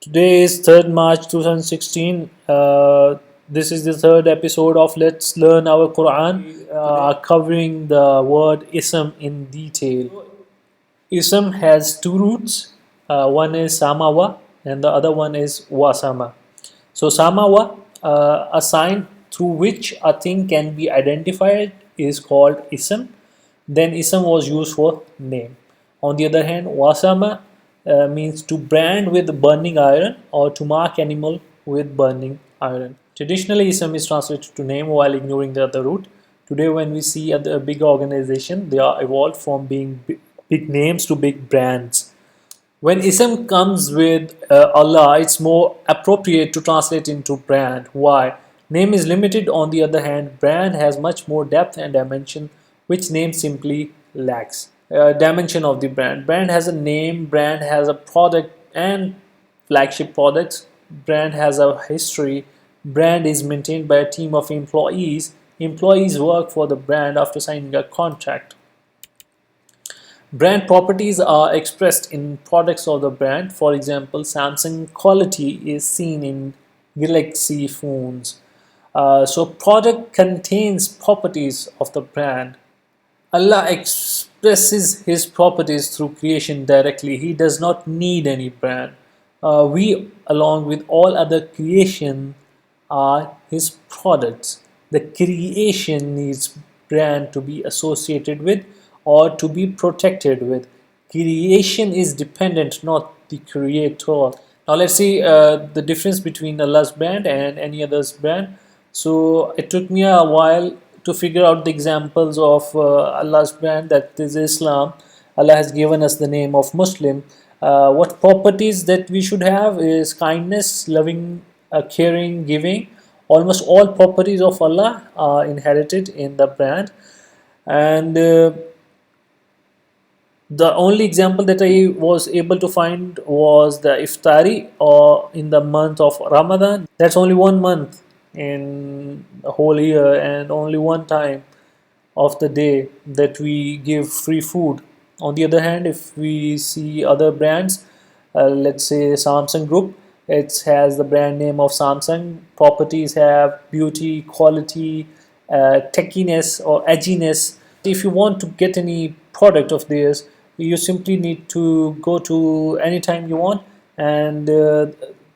Today is 3rd March 2016. This is the third episode of Let's Learn Our Quran, covering the word ism in detail. Ism has two roots. One is samawa and the other one is wasama. So samawa, a sign through which a thing can be identified, is called ism. Then ism was used for name. On the other hand, wasama means to brand with burning iron or to mark animal with burning iron. Traditionally, ism is translated to name while ignoring the other root. Today, when we see a big organization, they are evolved from being big names to big brands. When ism comes with Allah, it's more appropriate to translate into brand. Why? Name is limited. On the other hand, brand has much more depth and dimension, which name simply lacks. Dimension of the brand. Brand has a name, brand has a product and flagship products. Brand has a history. Brand is maintained by a team of employees. Employees work for the brand after signing a contract. Brand properties are expressed in products of the brand. For example, Samsung quality is seen in Galaxy phones. So product contains properties of the brand. Allah expresses His properties through creation directly. He does not need any brand. We, along with all other creation, are His products. The creation needs brand to be associated with or to be protected with. Creation is dependent, not the creator. Now let's see the difference between Allah's brand and any other's brand. So it took me a while to figure out the examples of Allah's brand, that is Islam. Allah has given us the name of Muslim. What properties that we should have is kindness, loving, caring, giving. Almost all properties of Allah are inherited in the brand. And the only example that I was able to find was the iftari, or in the month of Ramadan. That's only 1 month in a whole year and only one time of the day that we give free food. On the other hand, if we see other brands, let's say Samsung Group, it has the brand name of Samsung. Properties have beauty, quality, techiness or edginess. If you want to get any product of theirs, you simply need to go to anytime you want, and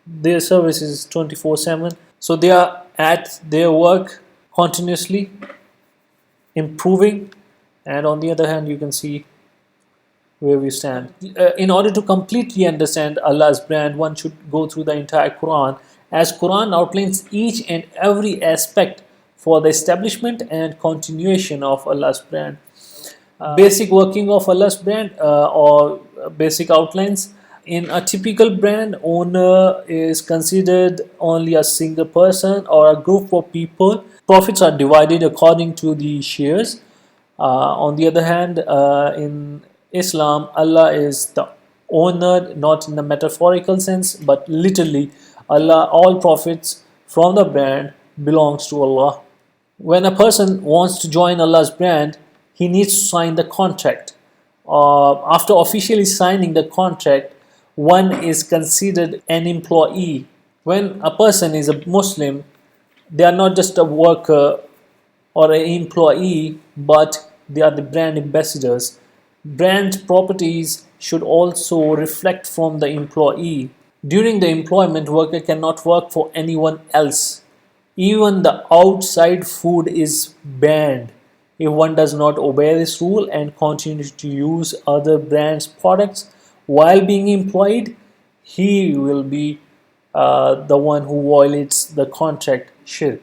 their service is 24/7. So they are at their work continuously improving, and on the other hand, you can see where we stand. In order to completely understand Allah's brand, one should go through the entire Quran, as Quran outlines each and every aspect for the establishment and continuation of Allah's brand. Basic working of Allah's brand, or basic outlines. In a typical brand, owner is considered only a single person or a group of people. Profits are divided according to the shares. On the other hand, in Islam, Allah is the owner, not in the metaphorical sense, but literally. Allah, all profits from the brand belongs to Allah. When a person wants to join Allah's brand, he needs to sign the contract. After officially signing the contract, one is considered an employee. When a person is a Muslim, they are not just a worker or an employee, but they are the brand ambassadors. Brand properties should also reflect from the employee. During the employment, worker cannot work for anyone else. Even the outside food is banned. If one does not obey this rule and continues to use other brands' products while being employed, he will be the one who violates the contract, shirk.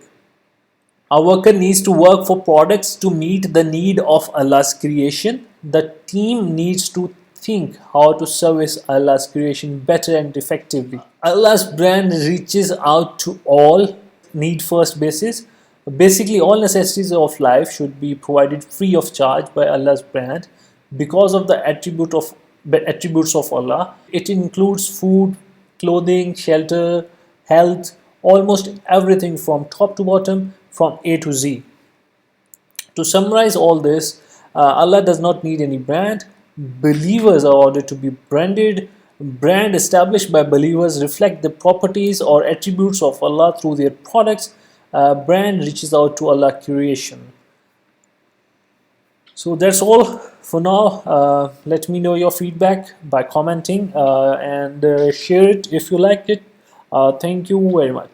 A worker needs to work for products to meet the need of Allah's creation. The team needs to think how to service Allah's creation better and effectively. Allah's brand reaches out to all, need first basis. Basically, all necessities of life should be provided free of charge by Allah's brand because of the attributes of Allah. It includes food, clothing, shelter, health, almost everything from top to bottom, from A to Z. To summarize all this, Allah does not need any brand. Believers are ordered to be branded. Brand established by believers reflect the properties or attributes of Allah through their products. Brand reaches out to Allah creation. So that's all for now. Let me know your feedback by commenting and share it if you liked it. Thank you very much.